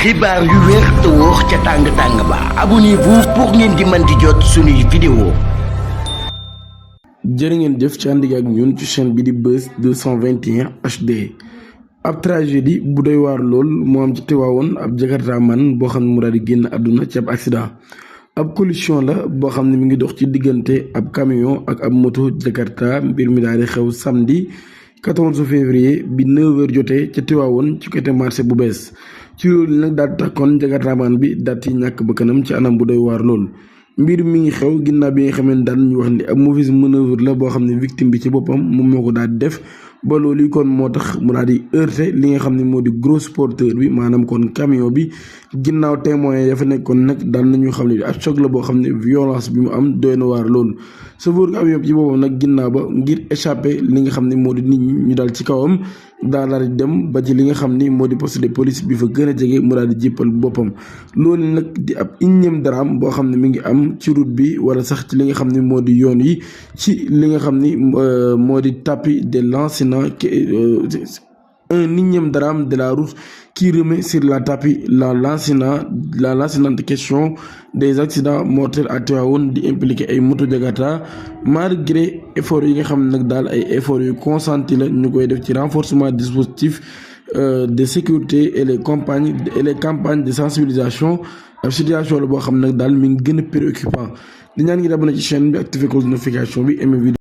xibaar yu wér te wóor ca tàng-tàng ba abonnez-vous pour ngeen di mën di jot suñuy vidéo. jërë ngeen jëf ci ànd ak ñun ci chaîne bi di Buzz 221 HD. ab tragédie bu doy waar lool moo am ci Tivaouane ab jakartaaman boo xam ne mu daal di génn àdduna ci ab accident. ab collision la boo xam ne mi ngi dox ci diggante ab camion ak ab moto jakarta. mbir mi daal di xew samedi 14 février bi 9h jotee ca Tivaouane ci côté marché bu bees. ci loolu nag daal tax kon jakartaaman bi daal di ñàkk bakkanam ci anam bu doy waar lool. mbir mi ngi xew ginnaaw bi nga xam ne daan ñu wax ni ab mauvaise manœuvre la boo xam ne victime bi ci boppam moom moo ko daal di def ba loolu yi kon moo tax mu daal di heurté li nga xam ne moo di gros porteur bi maanaam kon camion bi. ginnaaw témoin dafa nekkoon nag daal nañu xam ne ab choc la boo xam ne violence bi mu am doy na waar loolu. chauffeur camion bi ci boppam nag ginnaaw ba ngir échapper li nga xam ne moo di nit ñi ñu daal ci kawam daal di dem ba ci li nga xam ni moo di poste de police bi fa gën a jege mu daal di jéppal boppam. loolu nag di ab énième drame boo xam ne mi ngi am ci route bi wala sax ci li nga xam ne moo di yoon yi ci li nga xam ni moo di tapis de lancinant un énième drame de la route qui remet sur la tapis la lancinante question des accidents mortels à Tivaouane di impliqué ay moto Jakarta malgré effort yi nga xam ne nag daal ay efforts yu consenti la ñu koy def ci renforcement dispositif de sécurité et les campagnes de sensibilisation. ab situation la boo xam nag daal mi ngi gën a préoccupant di ñaan ngi abonné ci chaîne bi activé cloche de notification bi aimé vidéo